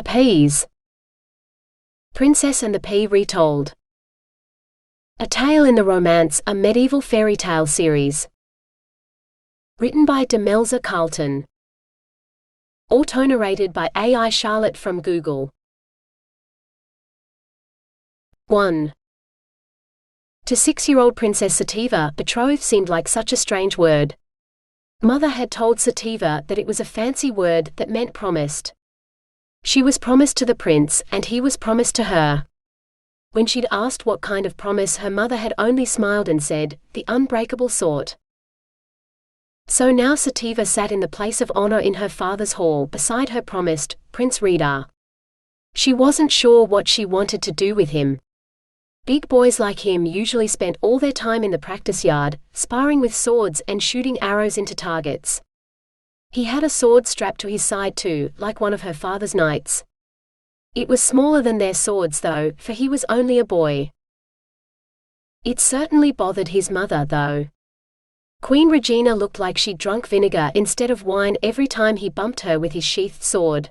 Appease. Princess and the Pea Retold. A Tale in the Romance, a Medieval Fairytale series. Written by Demelza Carlton. Autonarrated by AI Charlotte from Google. 1. To 6-year-old Princess Sativa, betrothed seemed like such a strange word. Mother had told Sativa that it was a fancy word that meant promised. She was promised to the prince, and he was promised to her. When she'd asked what kind of promise, her mother had only smiled and said, the unbreakable sort. So now Sativa sat in the place of honor in her father's hall beside her promised, Prince Redar. She wasn't sure what she wanted to do with him. Big boys like him usually spent all their time in the practice yard, sparring with swords and shooting arrows into targets. He had a sword strapped to his side too, like one of her father's knights. It was smaller than their swords though, for he was only a boy. It certainly bothered his mother though. Queen Regina looked like she'd drunk vinegar instead of wine every time he bumped her with his sheathed sword.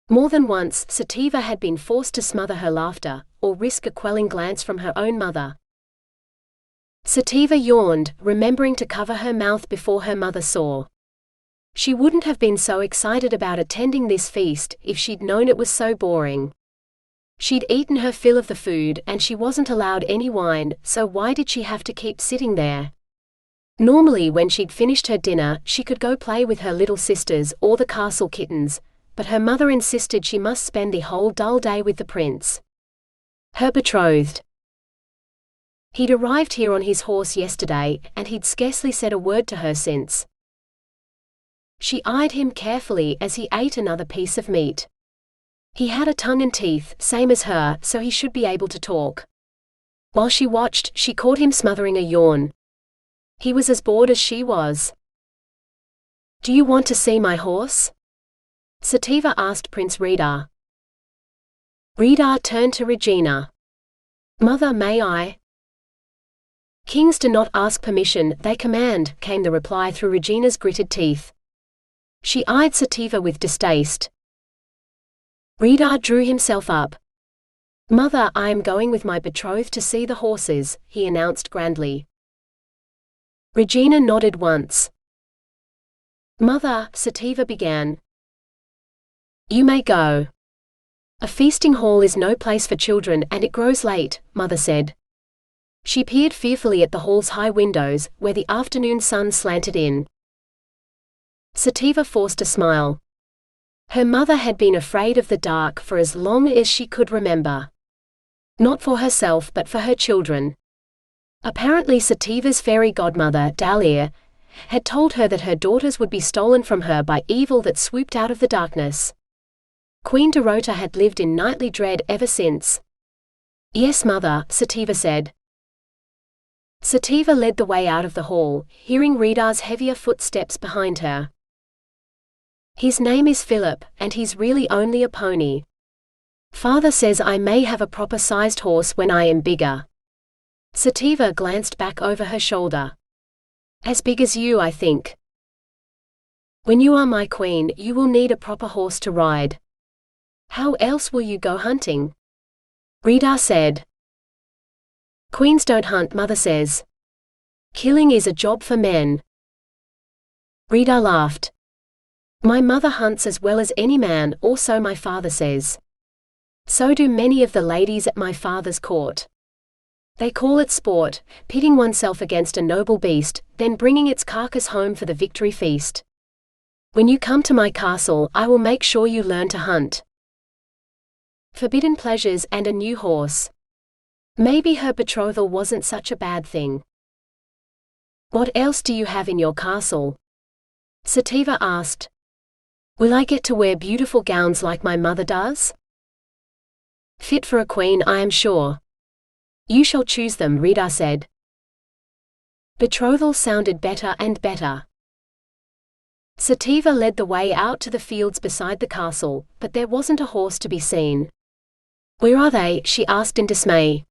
More than once, Sativa had been forced to smother her laughter, or risk a quelling glance from her own mother. Sativa yawned, remembering to cover her mouth before her mother saw. She wouldn't have been so excited about attending this feast if she'd known it was so boring. She'd eaten her fill of the food and she wasn't allowed any wine, so why did she have to keep sitting there? Normally when she'd finished her dinner, she could go play with her little sisters or the castle kittens, but her mother insisted she must spend the whole dull day with the prince. Her betrothed. He'd arrived here on his horse yesterday, and he'd scarcely said a word to her since. She eyed him carefully as he ate another piece of meat. He had a tongue and teeth, same as her, so he should be able to talk. While she watched, she caught him smothering a yawn. He was as bored as she was. Do you want to see my horse? Sativa asked Prince Redar. Redar turned to Regina. Mother, may I? Kings do not ask permission, they command, came the reply through Regina's gritted teeth. She eyed Sativa with distaste. Redar drew himself up. Mother, I am going with my betrothed to see the horses, he announced grandly. Regina nodded once. Mother, Sativa began. You may go. A feasting hall is no place for children and it grows late, Mother said. She peered fearfully at the hall's high windows, where the afternoon sun slanted in. Sativa forced a smile. Her mother had been afraid of the dark for as long as she could remember. Not for herself but for her children. Apparently Sativa's fairy godmother, Dahlia, had told her that her daughters would be stolen from her by evil that swooped out of the darkness. Queen Dorota had lived in nightly dread ever since. Yes, Mother, Sativa said. Sativa led the way out of the hall, hearing Redar's heavier footsteps behind her. His name is Philip, and he's really only a pony. Father says I may have a proper-sized horse when I am bigger. Sativa glanced back over her shoulder. As big as you, I think. When you are my queen, you will need a proper horse to ride. How else will you go hunting? Redar said. Queens don't hunt, Mother says. Killing is a job for men. Redar laughed. My mother hunts as well as any man, or so my father says. So do many of the ladies at my father's court. They call it sport, pitting oneself against a noble beast, then bringing its carcass home for the victory feast. When you come to my castle, I will make sure you learn to hunt. Forbidden pleasures and a new horse. Maybe her betrothal wasn't such a bad thing. What else do you have in your castle? Sativa asked. Will I get to wear beautiful gowns like my mother does? Fit for a queen, I am sure. You shall choose them, Redar said. Betrothal sounded better and better. Sativa led the way out to the fields beside the castle, but there wasn't a horse to be seen. Where are they? She asked in dismay.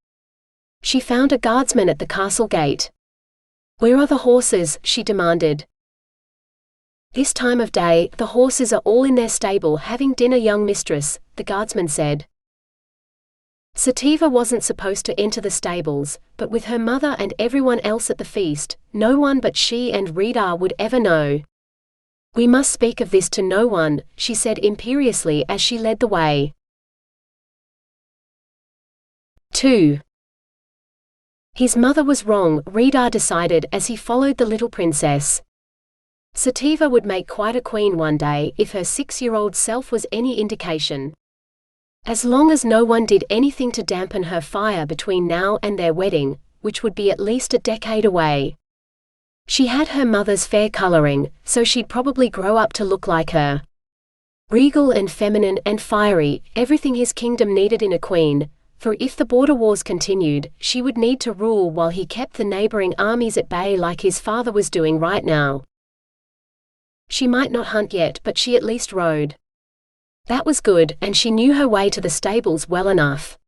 She found a guardsman at the castle gate. Where are the horses? She demanded. This time of day, the horses are all in their stable having dinner, young mistress, the guardsman said. Sativa wasn't supposed to enter the stables, but with her mother and everyone else at the feast, no one but she and Rita would ever know. We must speak of this to no one, she said imperiously as she led the way. 2. His mother was wrong, Rita decided as he followed the little princess. Sativa would make quite a queen one day if her 6-year-old self was any indication. As long as no one did anything to dampen her fire between now and their wedding, which would be at least a decade away. She had her mother's fair coloring, so she'd probably grow up to look like her. Regal and feminine and fiery, everything his kingdom needed in a queen, for if the border wars continued, she would need to rule while he kept the neighboring armies at bay like his father was doing right now. She might not hunt yet, but she at least rode. That was good, and she knew her way to the stables well enough.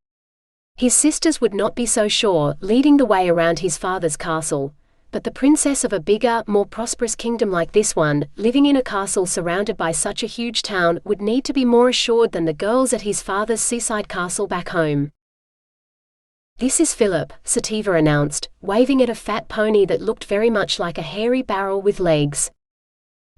His sisters would not be so sure, leading the way around his father's castle, but the princess of a bigger, more prosperous kingdom like this one, living in a castle surrounded by such a huge town, would need to be more assured than the girls at his father's seaside castle back home. This is Philip, Sativa announced, waving at a fat pony that looked very much like a hairy barrel with legs.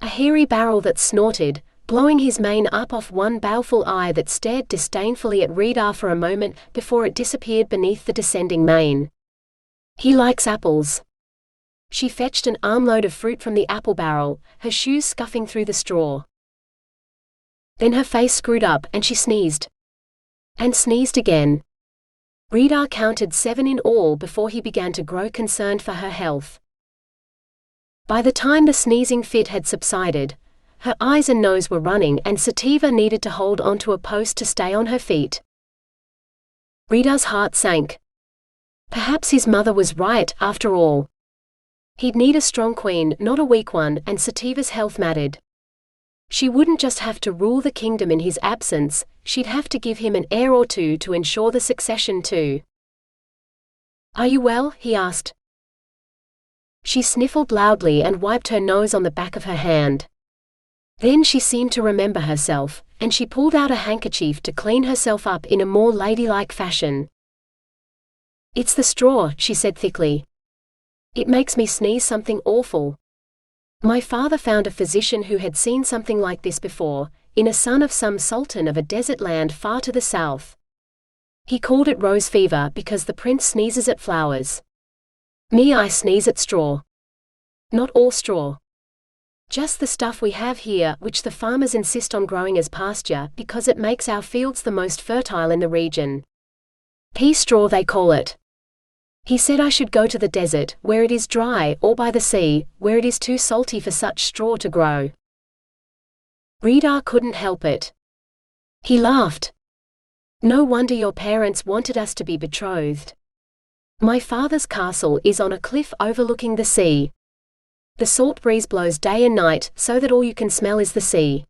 A hairy barrel that snorted, blowing his mane up off one baleful eye that stared disdainfully at Rita for a moment before it disappeared beneath the descending mane. He likes apples. She fetched an armload of fruit from the apple barrel, her shoes scuffing through the straw. Then her face screwed up and she sneezed. And sneezed again. Rita counted 7 in all before he began to grow concerned for her health. By the time the sneezing fit had subsided, her eyes and nose were running and Sativa needed to hold onto a post to stay on her feet. Rita's heart sank. Perhaps his mother was right, after all. He'd need a strong queen, not a weak one, and Sativa's health mattered. She wouldn't just have to rule the kingdom in his absence, she'd have to give him an heir or two to ensure the succession too. "Are you well?" he asked. She sniffled loudly and wiped her nose on the back of her hand. Then she seemed to remember herself, and she pulled out a handkerchief to clean herself up in a more ladylike fashion. "It's the straw," she said thickly. "It makes me sneeze something awful. My father found a physician who had seen something like this before, in a son of some sultan of a desert land far to the south. He called it rose fever because the prince sneezes at flowers. Me, I sneeze at straw. Not all straw. Just the stuff we have here, which the farmers insist on growing as pasture because it makes our fields the most fertile in the region. Pea straw they call it. He said I should go to the desert, where it is dry, or by the sea, where it is too salty for such straw to grow." Rita couldn't help it. He laughed. "No wonder your parents wanted us to be betrothed. My father's castle is on a cliff overlooking the sea. The salt breeze blows day and night, so that all you can smell is the sea.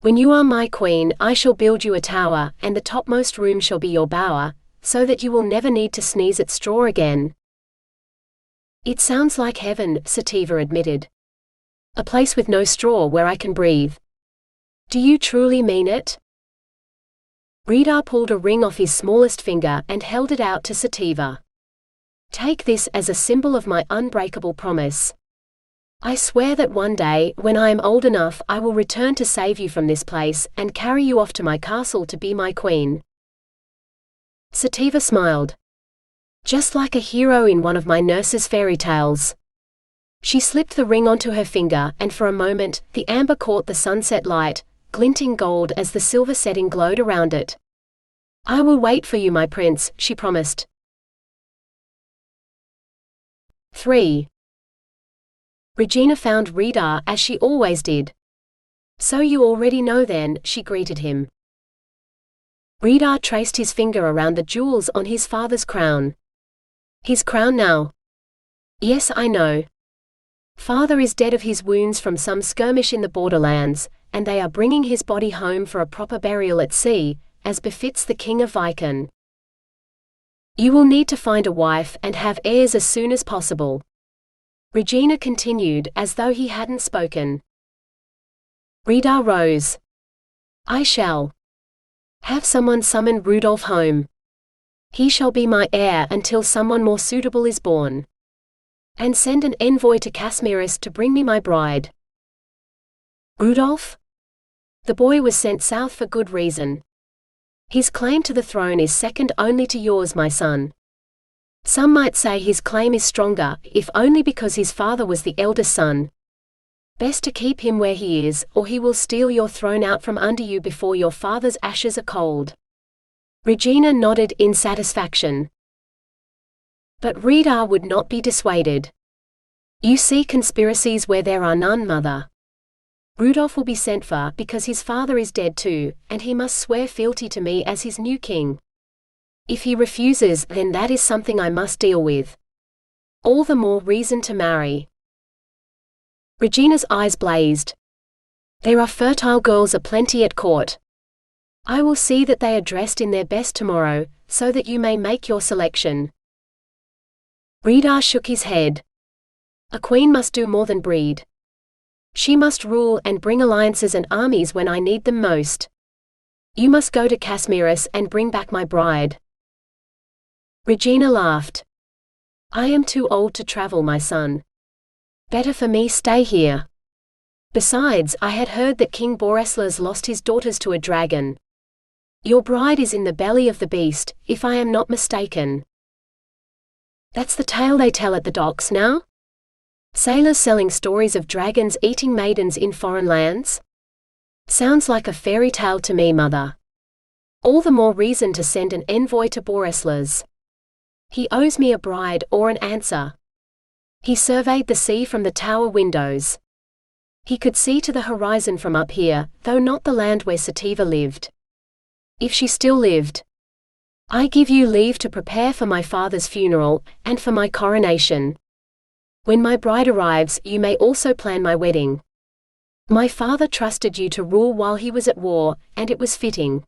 When you are my queen, I shall build you a tower, and the topmost room shall be your bower, so that you will never need to sneeze at straw again." "It sounds like heaven," Sativa admitted. "A place with no straw where I can breathe. Do you truly mean it?" Rita pulled a ring off his smallest finger and held it out to Sativa. "Take this as a symbol of my unbreakable promise. I swear that one day, when I am old enough, I will return to save you from this place, and carry you off to my castle to be my queen." Sativa smiled. "Just like a hero in one of my nurse's fairy tales." She slipped the ring onto her finger, and for a moment, the amber caught the sunset light, glinting gold as the silver setting glowed around it. "I will wait for you, my prince," she promised. 3. Regina found Rita, as she always did. "So you already know then," she greeted him. Rita traced his finger around the jewels on his father's crown. "His crown now?" "Yes, I know. Father is dead of his wounds from some skirmish in the borderlands, and they are bringing his body home for a proper burial at sea, as befits the king of Viken. You will need to find a wife and have heirs as soon as possible." Regina continued, as though he hadn't spoken. Rita rose. I shall have someone summon Rudolph home. He shall be my heir until someone more suitable is born. And send an envoy to Casmiris to bring me my bride. Rudolph? The boy was sent south for good reason. His claim to the throne is second only to yours, my son. Some might say his claim is stronger, if only because his father was the eldest son. Best to keep him where he is, or he will steal your throne out from under you before your father's ashes are cold. Regina nodded in satisfaction. But Rita would not be dissuaded. You see conspiracies where there are none, mother. Rudolph will be sent for because his father is dead too, and he must swear fealty to me as his new king. If he refuses, then that is something I must deal with. All the more reason to marry. Regina's eyes blazed. There are fertile girls aplenty at court. I will see that they are dressed in their best tomorrow, so that you may make your selection. Rita shook his head. A queen must do more than breed. She must rule and bring alliances and armies when I need them most. You must go to Casmiris and bring back my bride. Regina laughed. I am too old to travel, my son. Better for me stay here. Besides, I had heard that King Boreslas lost his daughters to a dragon. Your bride is in the belly of the beast, if I am not mistaken. That's the tale they tell at the docks now? Sailors selling stories of dragons eating maidens in foreign lands? Sounds like a fairy tale to me, mother. All the more reason to send an envoy to Boreslas. He owes me a bride or an answer. He surveyed the sea from the tower windows. He could see to the horizon from up here, though not the land where Sativa lived. If she still lived. I give you leave to prepare for my father's funeral, and for my coronation. When my bride arrives, you may also plan my wedding. My father trusted you to rule while he was at war, and it was fitting.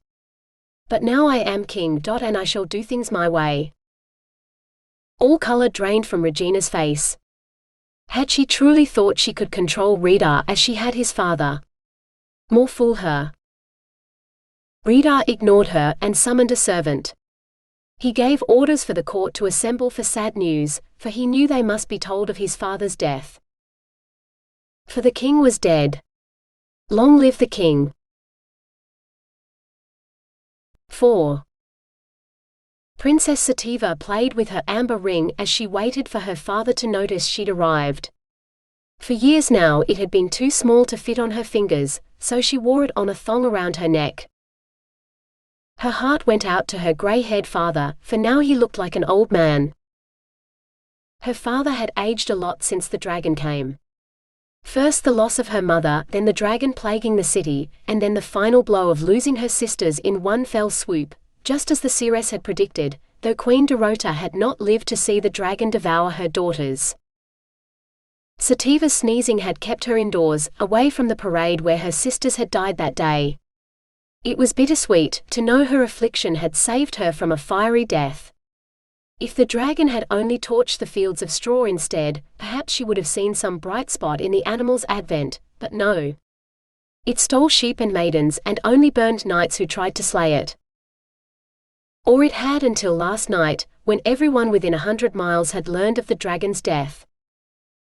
But now I am king, and I shall do things my way. All color drained from Regina's face. Had she truly thought she could control Rita as she had his father? More fool her. Rita ignored her and summoned a servant. He gave orders for the court to assemble for sad news, for he knew they must be told of his father's death. For the king was dead. Long live the king. 4. Princess Sativa played with her amber ring as she waited for her father to notice she'd arrived. For years now it had been too small to fit on her fingers, so she wore it on a thong around her neck. Her heart went out to her grey-haired father, for now he looked like an old man. Her father had aged a lot since the dragon came. First the loss of her mother, then the dragon plaguing the city, and then the final blow of losing her sisters in one fell swoop, just as the seeress had predicted, though Queen Dorota had not lived to see the dragon devour her daughters. Sativa's sneezing had kept her indoors, away from the parade where her sisters had died that day. It was bittersweet to know her affliction had saved her from a fiery death. If the dragon had only torched the fields of straw instead, perhaps she would have seen some bright spot in the animal's advent, but no. It stole sheep and maidens and only burned knights who tried to slay it. Or it had until last night, when everyone within 100 miles had learned of the dragon's death.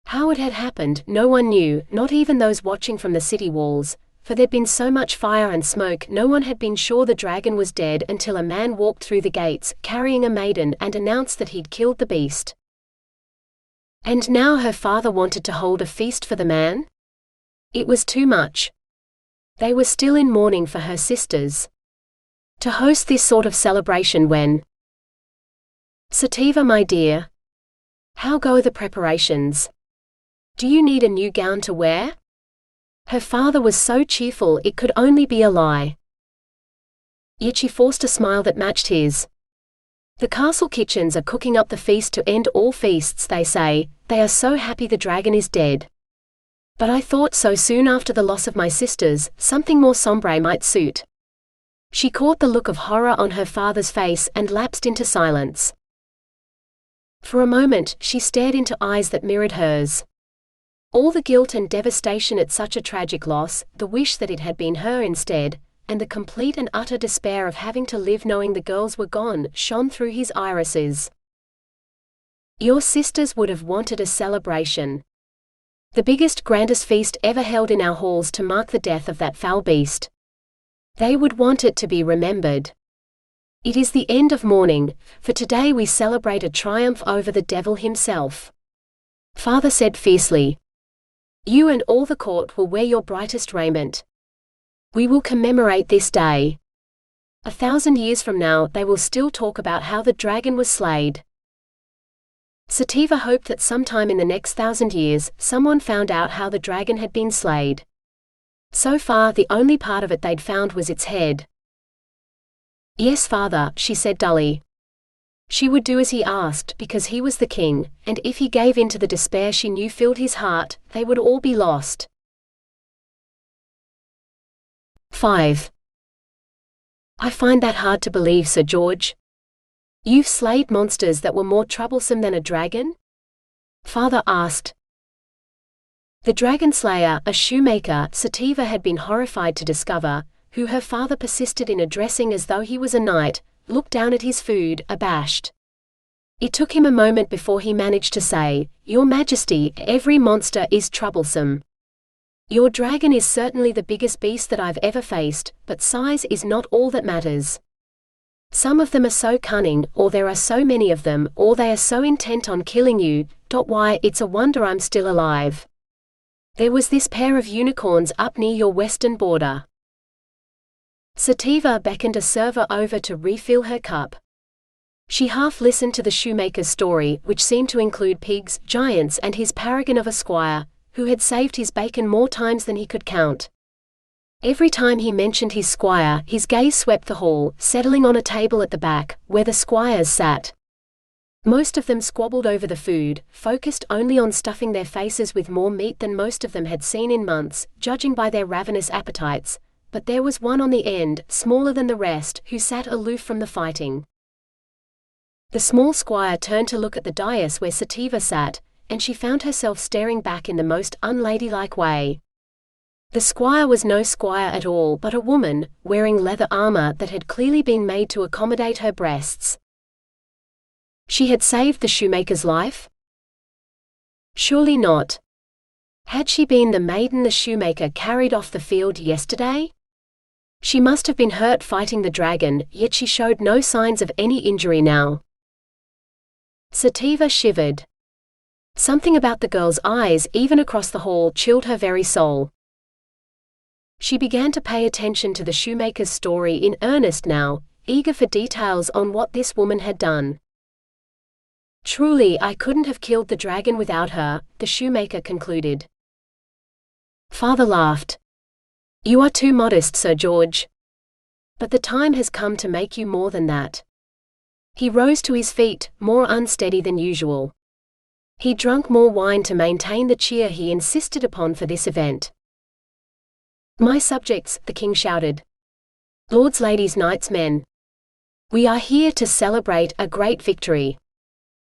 How it had happened, no one knew, not even those watching from the city walls, for there'd been so much fire and smoke no one had been sure the dragon was dead until a man walked through the gates, carrying a maiden, and announced that he'd killed the beast. And now her father wanted to hold a feast for the man? It was too much. They were still in mourning for her sisters. To host this sort of celebration when… Sativa, my dear. How go the preparations? Do you need a new gown to wear? Her father was so cheerful it could only be a lie. Yet she forced a smile that matched his. The castle kitchens are cooking up the feast to end all feasts, they say. They are so happy the dragon is dead. But I thought so soon after the loss of my sisters, something more sombre might suit. She caught the look of horror on her father's face and lapsed into silence. For a moment she stared into eyes that mirrored hers. All the guilt and devastation at such a tragic loss, the wish that it had been her instead, and the complete and utter despair of having to live knowing the girls were gone, shone through his irises. Your sisters would have wanted a celebration. The biggest, grandest feast ever held in our halls to mark the death of that foul beast. They would want it to be remembered. It is the end of mourning, for today we celebrate a triumph over the devil himself. Father said fiercely. You and all the court will wear your brightest raiment. We will commemorate this day. 1,000 years from now they will still talk about how the dragon was slayed. Sativa hoped that sometime in the next 1,000 years, someone found out how the dragon had been slayed. So far the only part of it they'd found was its head. Yes, father, she said dully. She would do as he asked because he was the king, and if he gave in to the despair she knew filled his heart, they would all be lost. 5. I find that hard to believe, Sir George. You've slayed monsters that were more troublesome than a dragon? Father asked. The dragon slayer, a shoemaker, Sativa had been horrified to discover, who her father persisted in addressing as though he was a knight, looked down at his food, abashed. It took him a moment before he managed to say, Your Majesty, every monster is troublesome. Your dragon is certainly the biggest beast that I've ever faced, but size is not all that matters. Some of them are so cunning, or there are so many of them, or they are so intent on killing you. Why, it's a wonder I'm still alive. There was this pair of unicorns up near your western border. Sativa beckoned a server over to refill her cup. She half listened to the shoemaker's story, which seemed to include pigs, giants and his paragon of a squire, who had saved his bacon more times than he could count. Every time he mentioned his squire, his gaze swept the hall, settling on a table at the back, where the squires sat. Most of them squabbled over the food, focused only on stuffing their faces with more meat than most of them had seen in months, judging by their ravenous appetites, but there was one on the end, smaller than the rest, who sat aloof from the fighting. The small squire turned to look at the dais where Sativa sat, and she found herself staring back in the most unladylike way. The squire was no squire at all but a woman, wearing leather armor that had clearly been made to accommodate her breasts. She had saved the shoemaker's life? Surely not. Had she been the maiden the shoemaker carried off the field yesterday? She must have been hurt fighting the dragon, yet she showed no signs of any injury now. Sativa shivered. Something about the girl's eyes, even across the hall, chilled her very soul. She began to pay attention to the shoemaker's story in earnest now, eager for details on what this woman had done. Truly, I couldn't have killed the dragon without her, the shoemaker concluded. Father laughed. You are too modest, Sir George. But the time has come to make you more than that. He rose to his feet, more unsteady than usual. He drank more wine to maintain the cheer he insisted upon for this event. My subjects, the king shouted. Lords, ladies, knights, men. We are here to celebrate a great victory.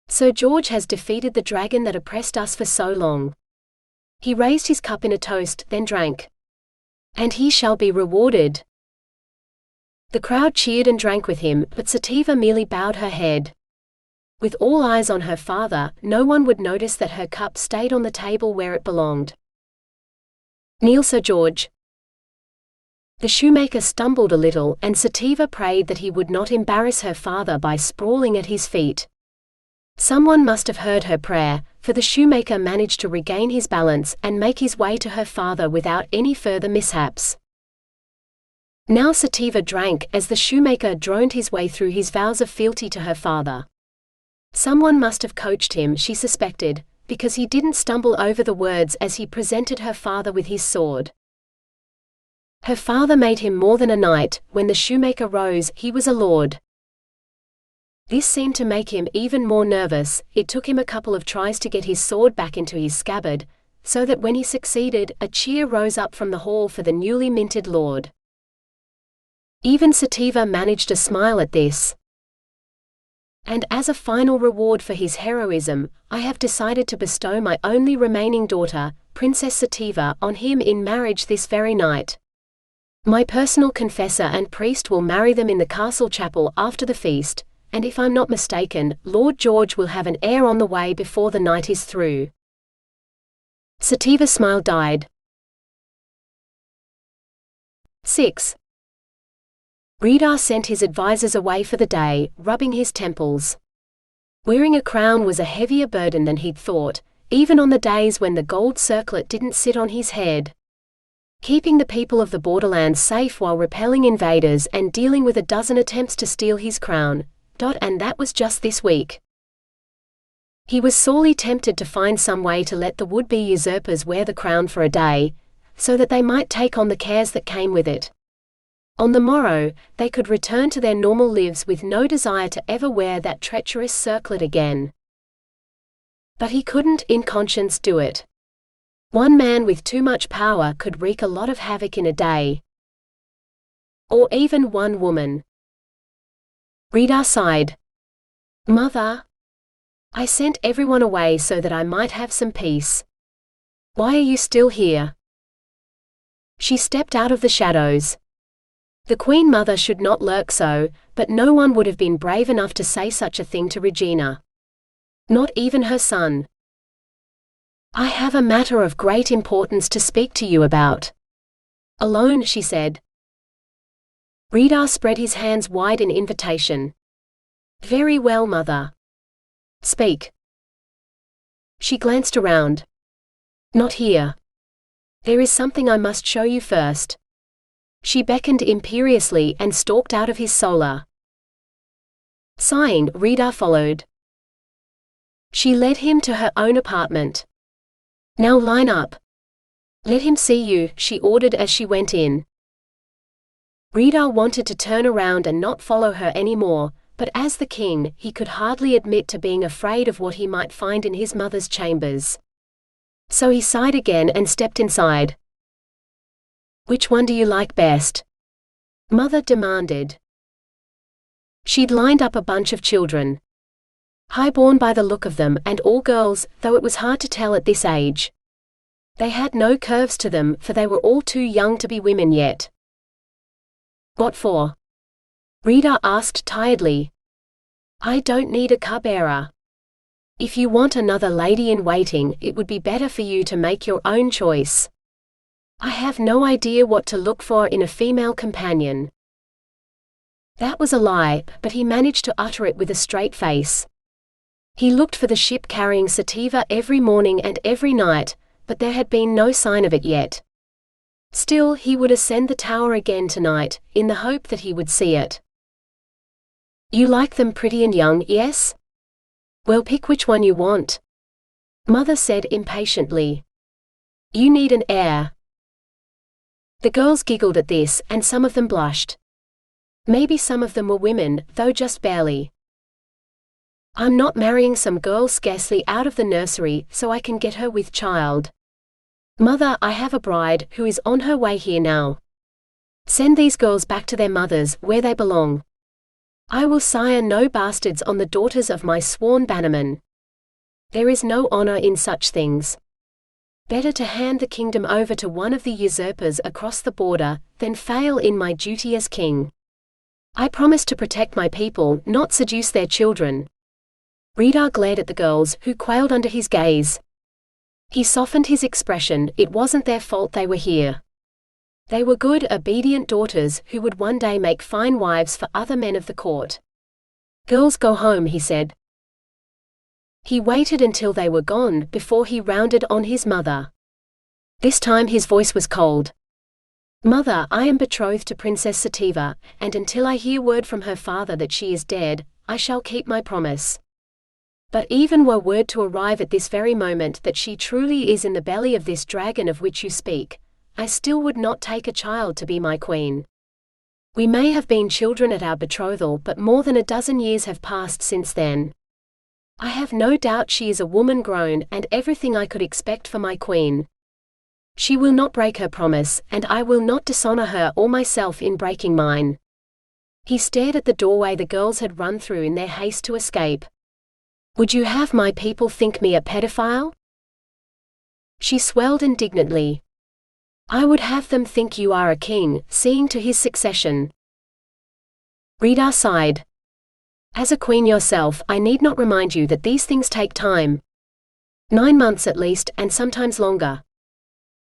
Sir George has defeated the dragon that oppressed us for so long. He raised his cup in a toast, then drank. And he shall be rewarded. The crowd cheered and drank with him, but Sativa merely bowed her head. With all eyes on her father, no one would notice that her cup stayed on the table where it belonged. Kneel, Sir George. The shoemaker stumbled a little, and Sativa prayed that he would not embarrass her father by sprawling at his feet. Someone must have heard her prayer, for the shoemaker managed to regain his balance and make his way to her father without any further mishaps. Now Sativa drank as the shoemaker droned his way through his vows of fealty to her father. Someone must have coached him, she suspected, because he didn't stumble over the words as he presented her father with his sword. Her father made him more than a knight. When the shoemaker rose, he was a lord. This seemed to make him even more nervous. It took him a couple of tries to get his sword back into his scabbard, so that when he succeeded, a cheer rose up from the hall for the newly minted lord. Even Sativa managed a smile at this. And as a final reward for his heroism, I have decided to bestow my only remaining daughter, Princess Sativa, on him in marriage this very night. My personal confessor and priest will marry them in the castle chapel after the feast, and if I'm not mistaken, Lord George will have an heir on the way before the night is through." Sativa's smile died. 6. Retar sent his advisers away for the day, rubbing his temples. Wearing a crown was a heavier burden than he'd thought, even on the days when the gold circlet didn't sit on his head. Keeping the people of the borderlands safe while repelling invaders and dealing with a dozen attempts to steal his crown, and that was just this week. He was sorely tempted to find some way to let the would-be usurpers wear the crown for a day, so that they might take on the cares that came with it. On the morrow, they could return to their normal lives with no desire to ever wear that treacherous circlet again. But he couldn't, in conscience, do it. One man with too much power could wreak a lot of havoc in a day. Or even one woman. Retar sighed. "Mother, I sent everyone away so that I might have some peace. Why are you still here?" She stepped out of the shadows. The Queen Mother should not lurk so, but no one would have been brave enough to say such a thing to Regina. Not even her son. "I have a matter of great importance to speak to you about." "Alone," she said. Retar spread his hands wide in invitation. "Very well, Mother. Speak." She glanced around. "Not here. There is something I must show you first." She beckoned imperiously and stalked out of his solar. Sighing, Retar followed. She led him to her own apartment. "Now line up. Let him see you," she ordered as she went in. Retar wanted to turn around and not follow her anymore, but as the king, he could hardly admit to being afraid of what he might find in his mother's chambers. So he sighed again and stepped inside. "Which one do you like best?" Mother demanded. She'd lined up a bunch of children. High-born by the look of them, and all girls, though it was hard to tell at this age. They had no curves to them, for they were all too young to be women yet. "What for?" Retar asked tiredly. "I don't need a cupbearer. If you want another lady-in-waiting, it would be better for you to make your own choice. I have no idea what to look for in a female companion." That was a lie, but he managed to utter it with a straight face. He looked for the ship carrying Sativa every morning and every night, but there had been no sign of it yet. Still, he would ascend the tower again tonight, in the hope that he would see it. "You like them pretty and young, yes? Well, pick which one you want," Mother said impatiently. "You need an heir." The girls giggled at this, and some of them blushed. Maybe some of them were women, though just barely. "I'm not marrying some girl scarcely out of the nursery so I can get her with child. Mother, I have a bride who is on her way here now. Send these girls back to their mothers, where they belong. I will sire no bastards on the daughters of my sworn bannermen. There is no honor in such things. Better to hand the kingdom over to one of the usurpers across the border, than fail in my duty as king. I promise to protect my people, not seduce their children." Retar glared at the girls, who quailed under his gaze. He softened his expression. It wasn't their fault they were here. They were good, obedient daughters who would one day make fine wives for other men of the court. "Girls, go home," he said. He waited until they were gone before he rounded on his mother. This time his voice was cold. "Mother, I am betrothed to Princess Sativa, and until I hear word from her father that she is dead, I shall keep my promise. But even were word to arrive at this very moment that she truly is in the belly of this dragon of which you speak, I still would not take a child to be my queen. We may have been children at our betrothal, but more than a dozen years have passed since then. I have no doubt she is a woman grown, and everything I could expect for my queen. She will not break her promise, and I will not dishonor her or myself in breaking mine." He stared at the doorway the girls had run through in their haste to escape. "Would you have my people think me a pedophile?" She swelled indignantly. I would have them think you are a king, seeing to his succession. Reader sighed. As a queen yourself, I need not remind you that these things take time. 9 months at least, and sometimes longer.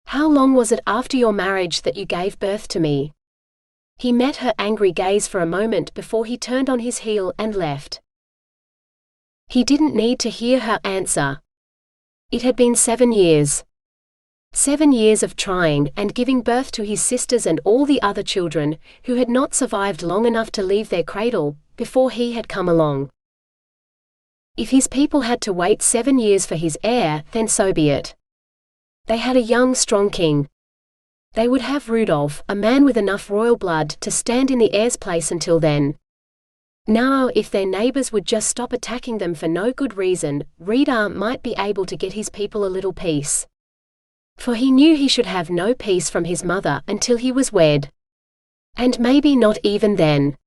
How long was it after your marriage that you gave birth to me? He met her angry gaze for a moment before he turned on his heel and left. He didn't need to hear her answer. It had been 7 years. 7 years of trying and giving birth to his sisters and all the other children, who had not survived long enough to leave their cradle, before he had come along. If his people had to wait 7 years for his heir, then so be it. They had a young, strong king. They would have Rudolph, a man with enough royal blood to stand in the heir's place until then. Now, if their neighbors would just stop attacking them for no good reason, Reader might be able to get his people a little peace. For he knew he should have no peace from his mother until he was wed. And maybe not even then.